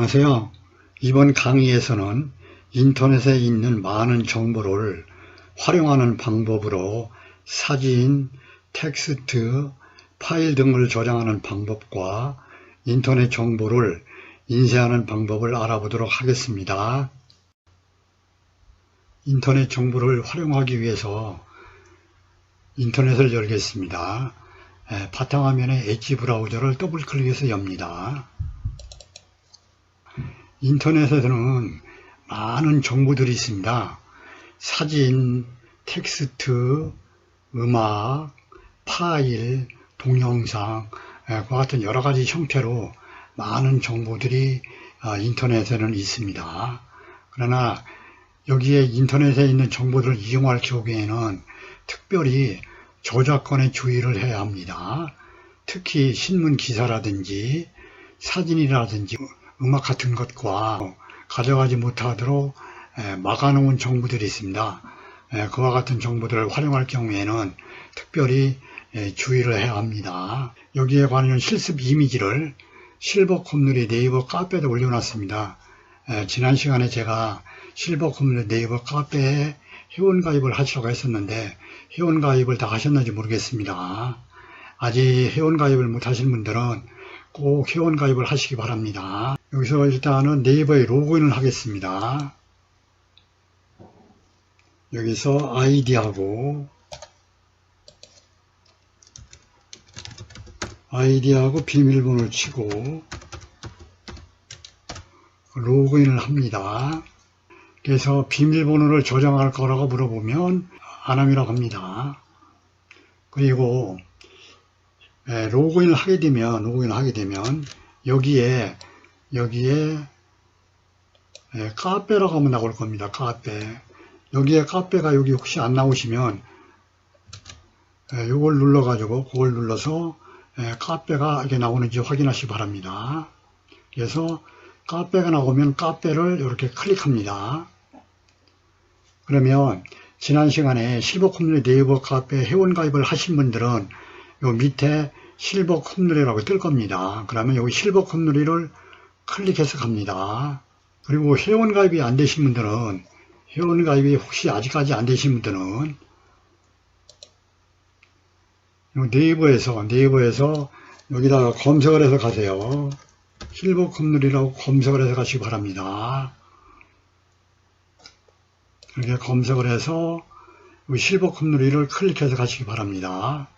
안녕하세요. 이번 강의에서는 인터넷에 있는 많은 정보를 활용하는 방법으로 사진, 텍스트, 파일 등을 저장하는 방법과 인터넷 정보를 인쇄하는 방법을 알아보도록 하겠습니다. 인터넷 정보를 활용하기 위해서 인터넷을 열겠습니다. 바탕화면에 엣지 브라우저를 더블 클릭해서 엽니다. 인터넷에서는 많은 정보들이 있습니다. 사진, 텍스트, 음악, 파일, 동영상, 그와 같은 여러 가지 형태로 많은 정보들이 인터넷에는 있습니다. 그러나 여기에 인터넷에 있는 정보들을 이용할 경우에는 특별히 저작권에 주의를 해야 합니다. 특히 신문 기사라든지 사진이라든지 음악 같은 것과 가져가지 못하도록 막아놓은 정보들이 있습니다. 그와 같은 정보들을 활용할 경우에는 특별히 주의를 해야 합니다. 여기에 관한 실습 이미지를 실버컴률이 네이버 카페에 올려놨습니다. 지난 시간에 제가 실버컴률 네이버 카페에 회원가입을 하시라고 했었는데 회원가입을 다 하셨는지 모르겠습니다. 아직 회원가입을 못 하신 분들은 꼭 회원가입을 하시기 바랍니다. 여기서 일단은 네이버에 로그인을 하겠습니다. 여기서 아이디하고 비밀번호를 치고 로그인을 합니다. 그래서 비밀번호를 저장할 거라고 물어보면 안 함이라고 합니다. 그리고 로그인을 하게 되면 여기에 카페라고 하면 나올 겁니다. 카페. 여기에 카페가 여기 혹시 안 나오시면 이걸 그걸 눌러서 카페가 이렇게 나오는지 확인하시기 바랍니다. 그래서 카페가 나오면 카페를 이렇게 클릭합니다. 그러면 지난 시간에 실버컴률 네이버 카페 회원가입을 하신 분들은 요 밑에 실버컴률이라고 뜰 겁니다. 그러면 여기 실버컴률을 클릭해서 갑니다. 그리고 회원가입이 안 되신 분들은 회원가입이 혹시 아직까지 안 되신 분들은 네이버에서 여기다가 검색을 해서 가세요. 실버컴률이라고 검색을 해서 가시기 바랍니다. 이렇게 검색을 해서 실버컴률을 클릭해서 가시기 바랍니다.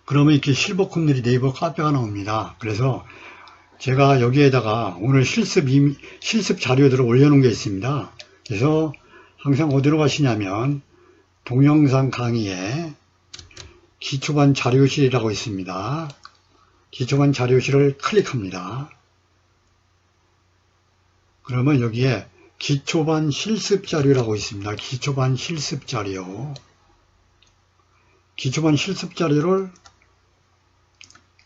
그러면 이렇게 실버컴률이 네이버 카페가 나옵니다. 그래서 제가 여기에다가 오늘 실습 자료들을 올려놓은 게 있습니다. 그래서 항상 어디로 가시냐면 동영상 강의에 기초반 자료실이라고 있습니다. 기초반 자료실을 클릭합니다. 그러면 여기에 기초반 실습 자료라고 있습니다. 기초반 실습 자료. 기초반 실습 자료를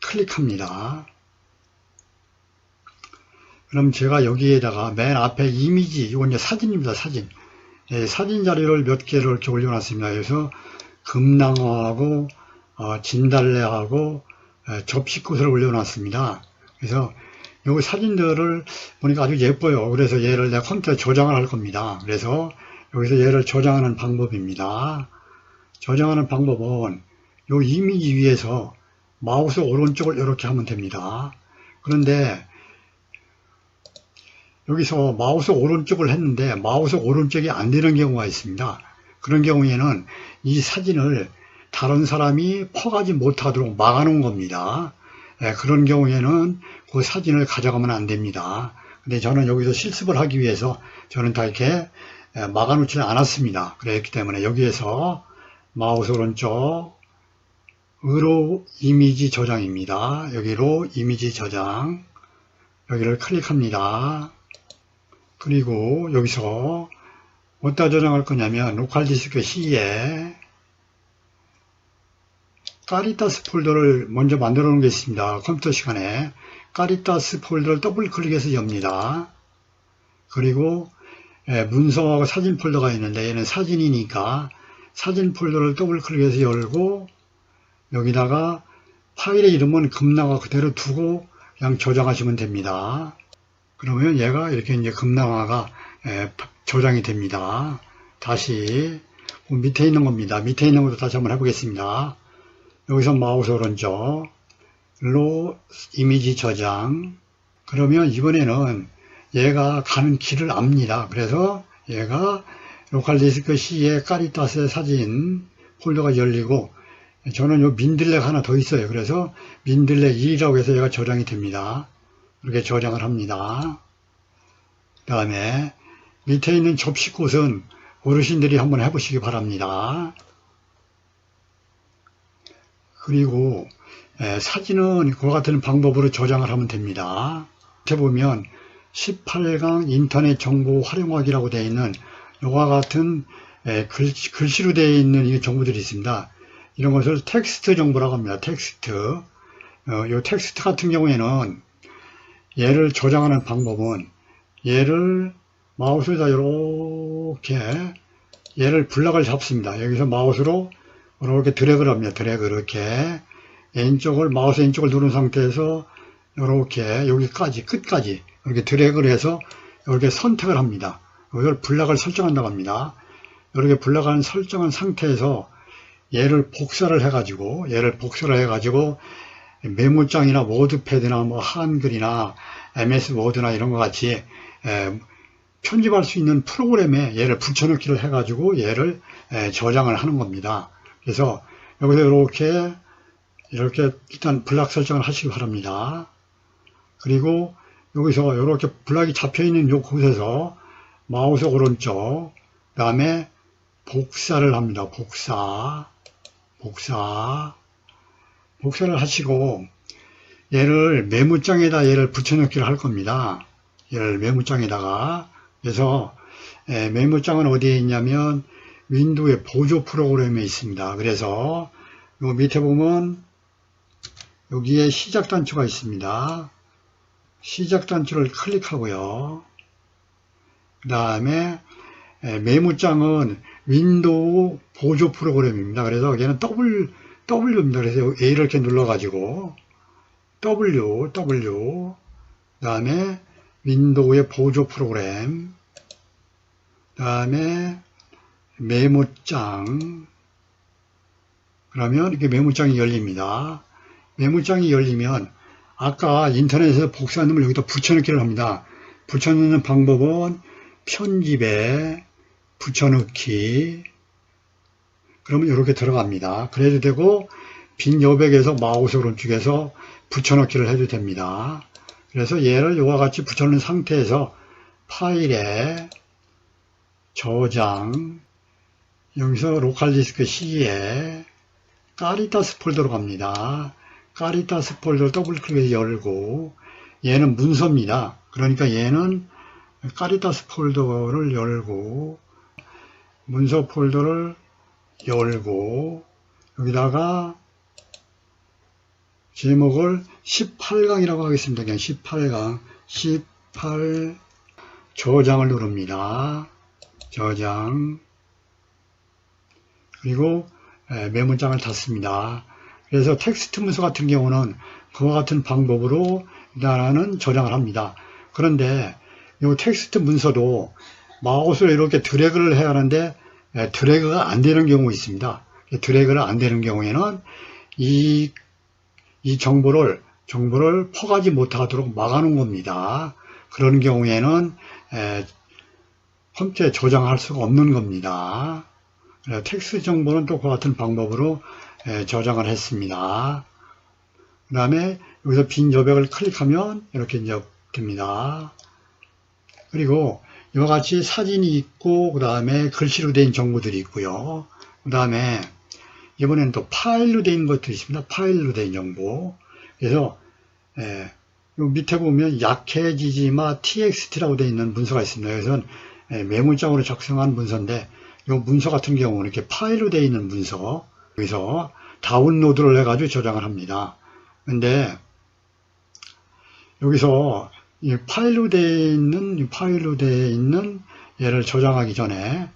클릭합니다. 그럼 제가 여기에다가 맨 앞에 이미지, 이건 이제 사진입니다. 사진. 사진 자료를 몇 개를 이렇게 올려놨습니다. 그래서 금낭어하고 진달래하고 접시꽃을 올려놨습니다. 그래서 이 사진들을 보니까 아주 예뻐요. 그래서 얘를 내가 컴퓨터에 저장을 할 겁니다. 그래서 여기서 얘를 저장하는 방법입니다. 저장하는 방법은 이 이미지 위에서 마우스 오른쪽을 이렇게 하면 됩니다. 그런데 여기서 마우스 오른쪽을 했는데 마우스 오른쪽이 안 되는 경우가 있습니다. 그런 경우에는 이 사진을 다른 사람이 퍼가지 못하도록 막아놓은 겁니다. 그런 경우에는 그 사진을 가져가면 안 됩니다. 근데 저는 여기서 실습을 하기 위해서 저는 다 이렇게 막아놓지 않았습니다. 그렇기 때문에 여기에서 마우스 오른쪽 으로 이미지 저장입니다. 여기로 이미지 저장, 여기를 클릭합니다. 그리고 여기서 어디다 저장할 거냐면 로컬 디스크 C에 카리타스 폴더를 먼저 만들어 놓은 게 있습니다. 컴퓨터 시간에 카리타스 폴더를 더블 클릭해서 엽니다. 그리고 문서하고 사진 폴더가 있는데 얘는 사진이니까 사진 폴더를 더블 클릭해서 열고 여기다가 파일의 이름은 금나가 그대로 두고 그냥 저장하시면 됩니다. 그러면 얘가 이렇게 이제 금강화가 저장이 됩니다. 다시 밑에 있는 겁니다. 밑에 있는 것도 다시 한번 해보겠습니다. 여기서 마우스 오른쪽 로 이미지 저장. 그러면 이번에는 얘가 가는 길을 압니다. 그래서 얘가 로컬 디스크 C에 까리타스의 사진 폴더가 열리고, 저는 요 민들레가 하나 더 있어요. 그래서 민들레 1이라고 해서 얘가 저장이 됩니다. 이렇게 저장을 합니다. 그 다음에 밑에 있는 접시꽃은 어르신들이 한번 해보시기 바랍니다. 그리고 사진은 그와 같은 방법으로 저장을 하면 됩니다. 밑에 보면 18강 인터넷 정보 활용하기라고 되어 있는 이와 같은 글씨로 되어 있는 이 정보들이 있습니다. 이런 것을 텍스트 정보라고 합니다. 텍스트. 이 텍스트 같은 경우에는 얘를 저장하는 방법은 얘를 마우스에다 이렇게 얘를 블락을 잡습니다. 여기서 마우스로 이렇게 드래그를 합니다. 드래그 이렇게 왼쪽을 마우스 왼쪽을 누른 상태에서 이렇게 여기까지 끝까지 이렇게 드래그를 해서 이렇게 선택을 합니다. 이걸 블락을 설정한다고 합니다. 이렇게 블락을 설정한 상태에서 얘를 복사를 해가지고 메모장이나 워드패드나 뭐 한글이나 MS 워드나 이런 것 같이 편집할 수 있는 프로그램에 얘를 붙여넣기를 해가지고 얘를 저장을 하는 겁니다. 그래서 여기서 이렇게 일단 블락 설정을 하시기 바랍니다. 그리고 여기서 이렇게 블락이 잡혀 있는 요 곳에서 마우스 오른쪽, 그 다음에 복사를 합니다. 복사를 하시고 얘를 메모장에다 얘를 붙여넣기를 할 겁니다. 얘를 메모장에다가. 그래서 메모장은 어디에 있냐면 윈도우의 보조 프로그램에 있습니다. 그래서 요 밑에 보면 여기에 시작 단추가 있습니다. 시작 단추를 클릭하고요. 그 다음에 메모장은 윈도우 보조 프로그램입니다. 그래서 얘는 W입니다. 그래서 A 이렇게 눌러가지고 W, 그 다음에 윈도우의 보조 프로그램, 그 다음에 메모장. 그러면 이렇게 메모장이 열립니다. 메모장이 열리면 아까 인터넷에서 복사한 놈을 여기다 붙여넣기를 합니다. 붙여넣는 방법은 편집에 붙여넣기. 그러면 이렇게 들어갑니다. 그래도 되고 빈 여백에서 마우스 오른쪽에서 붙여넣기를 해도 됩니다. 그래서 얘를 이와 같이 붙여놓은 상태에서 파일에 저장, 여기서 로컬 디스크 C에 까리타스 폴더로 갑니다. 까리타스 폴더 더블 클릭해서 열고, 얘는 문서입니다. 그러니까 얘는 까리타스 폴더를 열고, 문서 폴더를 열고, 여기다가 제목을 18강이라고 하겠습니다. 그냥 18강, 18 저장을 누릅니다. 저장. 그리고 메모장을 닫습니다. 그래서 텍스트 문서 같은 경우는 그와 같은 방법으로 일단은 저장을 합니다. 그런데 이 텍스트 문서도 마우스로 이렇게 드래그를 해야 하는데 드래그가 안 되는 경우가 있습니다. 드래그가 안 되는 경우에는 이 정보를 퍼가지 못하도록 막아놓은 겁니다. 그런 경우에는 컴퓨터에 저장할 수가 없는 겁니다. 텍스트 정보는 또 그와 같은 방법으로 저장을 했습니다. 그 다음에 여기서 빈 여백을 클릭하면 이렇게 이제 됩니다. 그리고 이와 같이 사진이 있고 그 다음에 글씨로 된 정보들이 있고요. 그 다음에 이번에는 또 파일로 된 것들이 있습니다. 파일로 된 정보. 그래서 요 밑에 보면 약해지지마 txt라고 되어 있는 문서가 있습니다. 그래서 메모장으로 작성한 문서인데 이 문서 같은 경우는 이렇게 파일로 되어 있는 문서, 여기서 다운로드를 해가지고 저장을 합니다. 근데 여기서 이 파일로 되어 있는 얘를 저장하기 전에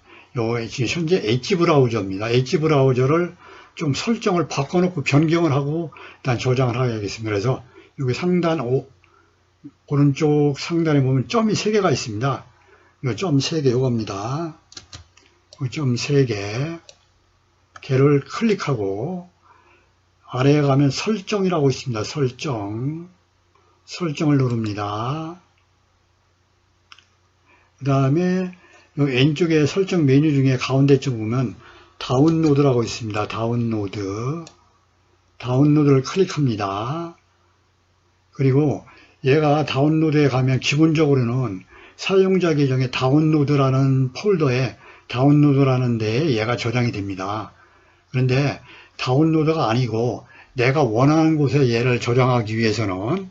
지금 현재 엣지 브라우저입니다. 엣지 브라우저를 좀 설정을 바꿔놓고 변경을 하고 일단 저장을 하겠습니다. 그래서 여기 상단 오른쪽 상단에 보면 점이 3개가 있습니다. 이 점 3개 요겁니다. 점 3개. 걔를 클릭하고 아래에 가면 설정이라고 있습니다. 설정을 누릅니다. 그 다음에 왼쪽에 설정 메뉴 중에 가운데 쪽 보면 다운로드라고 있습니다. 다운로드를 클릭합니다. 그리고 얘가 다운로드에 가면 기본적으로는 사용자 계정에 다운로드라는 폴더에 다운로드라는 데에 얘가 저장이 됩니다. 그런데 다운로드가 아니고 내가 원하는 곳에 얘를 저장하기 위해서는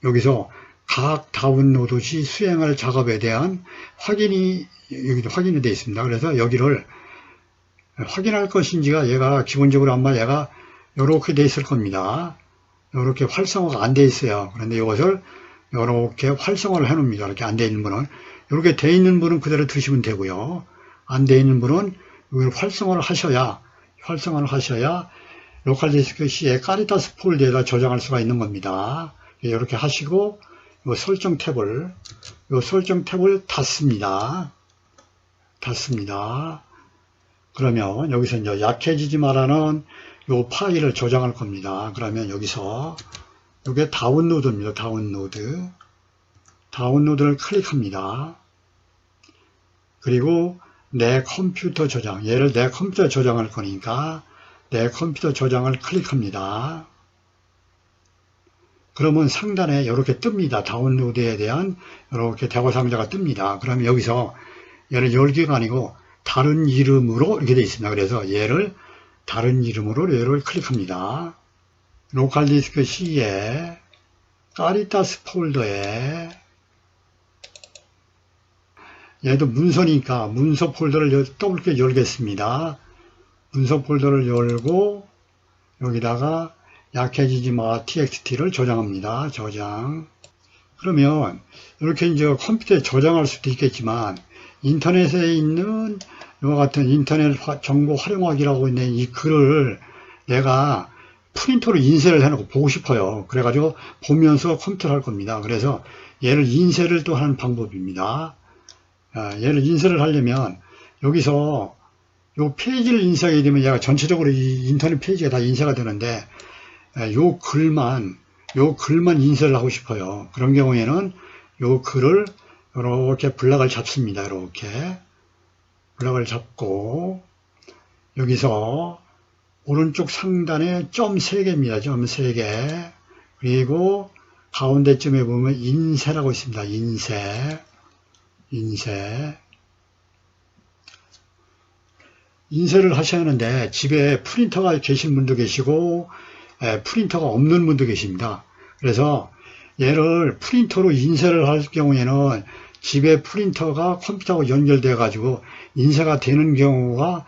여기서 각 다운로드 시 수행할 작업에 대한 여기도 확인이 되어 있습니다. 그래서 여기를 확인할 것인지가 얘가 기본적으로 아마 얘가 이렇게 되어 있을 겁니다. 이렇게 활성화가 안 되어 있어요. 그런데 이것을 이렇게 활성화를 해 놓습니다. 이렇게 안 되어 있는 분은. 이렇게 되어 있는 분은 그대로 두시면 되고요. 안 되어 있는 분은 이걸 활성화를 하셔야 로컬 디스크 C의 카리타스 폴더에다 저장할 수가 있는 겁니다. 이렇게 하시고 요 설정 탭을 닫습니다. 그러면 여기서 이제 약해지지 마라는 요 파일을 저장할 겁니다. 그러면 여기서 이게 다운로드입니다. 다운로드를 클릭합니다. 그리고 내 컴퓨터 저장, 얘를 내 컴퓨터에 저장할 거니까 내 컴퓨터 저장을 클릭합니다. 그러면 상단에 이렇게 뜹니다. 다운로드에 대한 이렇게 대화 상자가 뜹니다. 그러면 여기서 얘를 열기가 아니고 다른 이름으로 이렇게 되어 있습니다. 그래서 얘를 다른 이름으로 얘를 클릭합니다. 로컬 디스크 C에 카리타스 폴더에 얘도 문서니까 문서 폴더를 더블클릭 열겠습니다. 문서 폴더를 열고 여기다가 약해지지 마 txt를 저장합니다. 그러면 이렇게 이제 컴퓨터에 저장할 수도 있겠지만 인터넷에 있는 이와 같은 인터넷 정보 활용하기라고 있는 이 글을 내가 프린터로 인쇄를 해놓고 보고 싶어요. 그래가지고 보면서 컴퓨터를 할 겁니다. 그래서 얘를 인쇄를 또 하는 방법입니다. 얘를 인쇄를 하려면 여기서 요 페이지를 인쇄하게 되면 얘가 전체적으로 이 인터넷 페이지가 다 인쇄가 되는데 요 글만 인쇄를 하고 싶어요. 그런 경우에는 요 글을 이렇게 블락을 잡습니다. 이렇게 블락을 잡고 여기서 오른쪽 상단에 점 3개입니다. 점 3개. 그리고 가운데쯤에 보면 인쇄라고 있습니다. 인쇄를 하셔야 하는데 집에 프린터가 계신 분도 계시고 프린터가 없는 분도 계십니다. 그래서 얘를 프린터로 인쇄를 할 경우에는 집에 프린터가 컴퓨터하고 연결되어 가지고 인쇄가 되는 경우가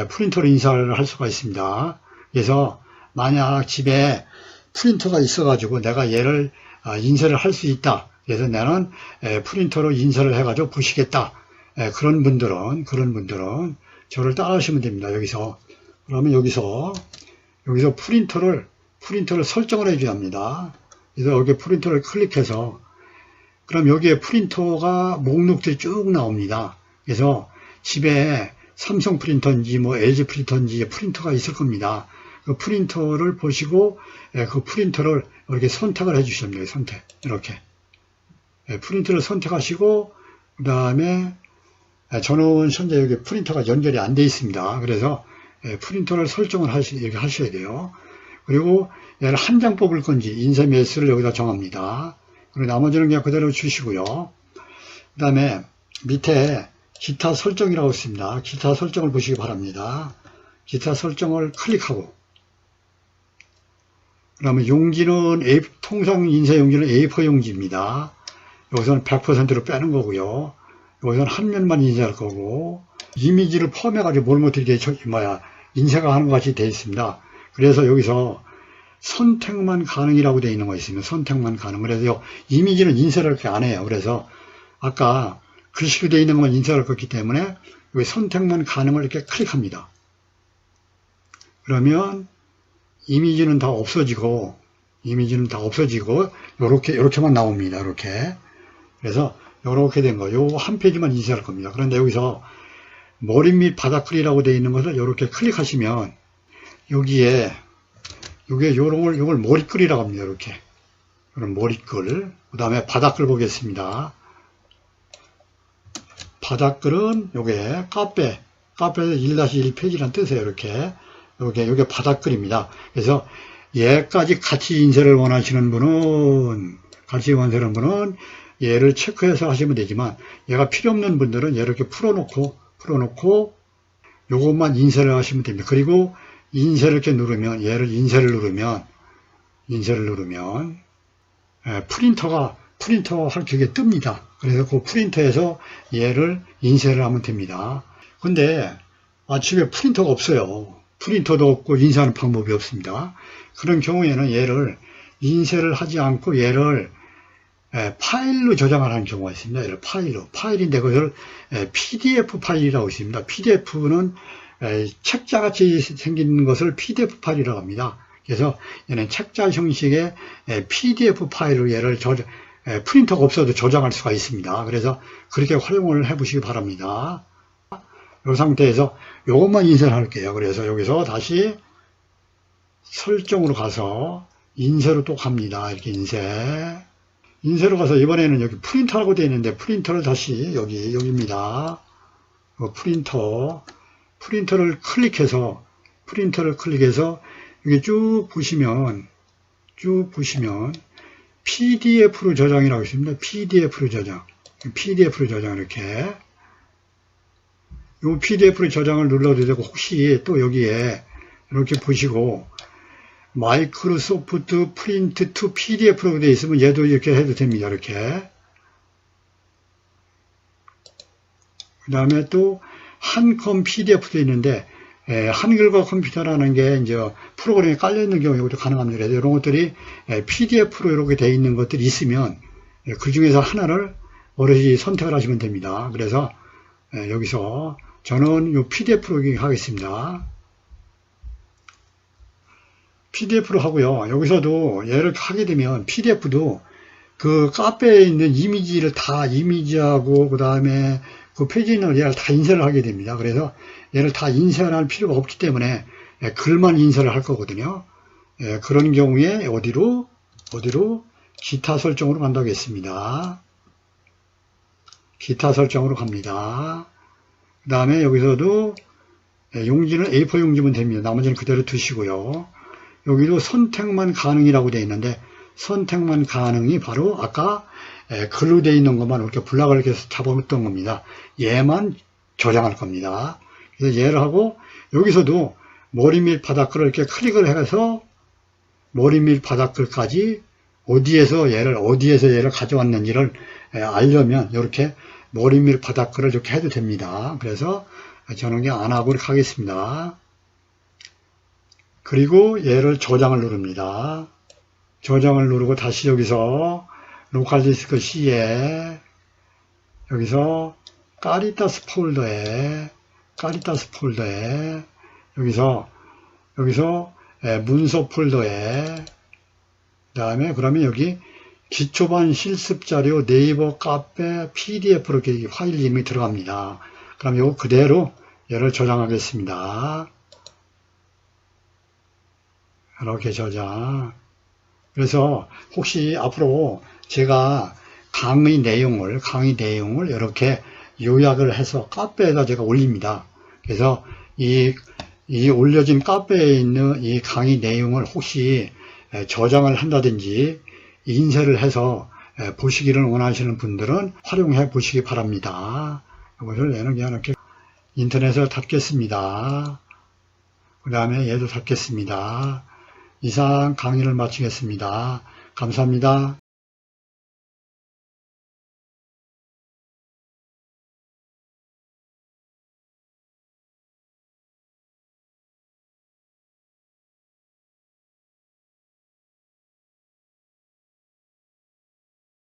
프린터로 인쇄를 할 수가 있습니다. 그래서 만약 집에 프린터가 있어 가지고 내가 얘를 인쇄를 할 수 있다. 그래서 나는 프린터로 인쇄를 해 가지고 보시겠다. 그런 분들은 저를 따라하시면 됩니다. 그러면 여기서 프린터를 설정을 해줘야 합니다. 그래서 여기 프린터를 클릭해서 그럼 여기에 프린터가 목록들이 쭉 나옵니다. 그래서 집에 삼성 프린터인지 뭐 LG 프린터인지 프린터가 있을 겁니다. 그 프린터를 보시고 그 프린터를 이렇게 선택을 해주셔야 됩니다. 이렇게 프린터를 선택하시고 그 다음에 저는 현재 여기 프린터가 연결이 안 되어 있습니다. 그래서 프린터를 설정을 이렇게 하셔야 돼요. 그리고 얘를 한 장 뽑을 건지 인쇄 매수를 여기다 정합니다. 그리고 나머지는 그냥 그대로 주시고요. 그 다음에 밑에 기타 설정이라고 있습니다. 기타 설정을 보시기 바랍니다. 기타 설정을 클릭하고 그러면 용지는 통상 인쇄 용지는 A4 용지입니다. 여기서는 100%로 빼는 거고요. 여기서는 한 면만 인쇄할 거고 이미지를 포함해가지고 뭘 못해 이게 인쇄가 하는 것 같이 되어 있습니다. 그래서 여기서 선택만 가능이라고 되어 있는 거 있습니다. 선택만 가능. 그래서 이미지는 인쇄를 이렇게 안 해요. 그래서 아까 글씨로 되어 있는 것만 인쇄할 거기 때문에 여기 선택만 가능을 이렇게 클릭합니다. 그러면 이미지는 다 없어지고 이미지는 다 없어지고 요렇게만 나옵니다. 이렇게. 그래서 요렇게 된 거, 요 한 페이지만 인쇄할 겁니다. 그런데 여기서 머리 및 바닥글이라고 되어 있는 것을 이렇게 클릭하시면 여기에 요걸 머리글이라고 합니다. 이렇게. 이런 머리글. 그 다음에 바닥글 보겠습니다. 바닥글은 요게 카페에서 1-1 페이지란 뜻이에요. 이렇게. 요게 바닥글입니다. 그래서 얘까지 같이 인쇄를 원하시는 분은, 얘를 체크해서 하시면 되지만, 얘가 필요 없는 분들은 얘를 이렇게 풀어놓고, 요것만 인쇄를 하시면 됩니다. 그리고 인쇄를 이렇게 누르면, 인쇄를 누르면, 프린터가 그게 뜹니다. 그래서 그 프린터에서 얘를 인쇄를 하면 됩니다. 근데 집에 프린터가 없어요. 프린터도 없고 인쇄하는 방법이 없습니다. 그런 경우에는 얘를 인쇄를 하지 않고 얘를 파일로 저장을 하는 경우가 있습니다. 얘를 파일인데 그것을 PDF 파일이라고 있습니다. PDF는 책자같이 생긴 것을 PDF 파일이라고 합니다. 그래서 얘는 책자 형식의 PDF 파일로 얘를 프린터가 없어도 저장할 수가 있습니다. 그래서 그렇게 활용을 해 보시기 바랍니다. 이 상태에서 이것만 인쇄를 할게요. 그래서 여기서 다시 설정으로 가서 인쇄로 또 갑니다. 이렇게 인쇄로 가서 이번에는 여기 프린터라고 되어 있는데 프린터를 다시 여기입니다. 프린터를 클릭해서 여기 쭉 보시면 PDF로 저장이라고 있습니다. PDF로 저장 이렇게. 요 PDF로 저장을 눌러도 되고, 혹시 또 여기에 이렇게 보시고 마이크로소프트 프린트 투 PDF로 되어 있으면 얘도 이렇게 해도 됩니다. 이렇게. 그 다음에 또 한컴 PDF도 있는데, 한글과 컴퓨터라는 게 이제 프로그램에 깔려 있는 경우에 이것도 가능합니다. 그래서 이런 것들이 PDF로 이렇게 되어 있는 것들이 있으면 그 중에서 하나를 어르신이 선택을 하시면 됩니다. 그래서 여기서 저는 이 PDF로 하겠습니다. PDF로 하고요. 여기서도 얘를 하게 되면 PDF도 그 카페에 있는 이미지를 다 이미지하고 그 다음에 그 페이지는 얘를 다 인쇄를 하게 됩니다. 그래서 얘를 다 인쇄를 할 필요가 없기 때문에 글만 인쇄를 할 거거든요. 그런 경우에 어디로 기타 설정으로 간다고 했습니다. 기타 설정으로 갑니다. 그 다음에 여기서도 용지는 A4 용지면 됩니다. 나머지는 그대로 두시고요. 여기도 선택만 가능이라고 되어 있는데 선택만 가능이 바로 아까 글로 되어 있는 것만 이렇게 블락을 이렇게 잡아뒀던 겁니다. 얘만 저장할 겁니다. 그래서 얘를 하고 여기서도 머리 및 바닥글을 이렇게 클릭을 해서 머리 및 바닥글까지 어디에서 얘를 가져왔는지를 알려면 이렇게 머리 및 바닥글을 이렇게 해도 됩니다. 그래서 저는 그냥 안 하고 이렇게 하겠습니다. 그리고 얘를 저장을 누릅니다. 저장을 누르고 다시 여기서 로컬 디스크 C에 여기서 카리타스 폴더에 여기서 문서 폴더에 그 다음에 그러면 여기 기초반 실습자료 네이버 카페 PDF로 이렇게 파일 이름이 들어갑니다. 그럼 이거 그대로 얘를 저장하겠습니다. 이렇게 저장. 그래서 혹시 앞으로 제가 강의 내용을 이렇게 요약을 해서 카페에다 제가 올립니다. 그래서 이 올려진 카페에 있는 이 강의 내용을 혹시 저장을 한다든지 인쇄를 해서 보시기를 원하시는 분들은 활용해 보시기 바랍니다. 이것을 얘는 그냥 이렇게 인터넷을 닫겠습니다. 그 다음에 얘도 닫겠습니다. 이상 강의를 마치겠습니다. 감사합니다.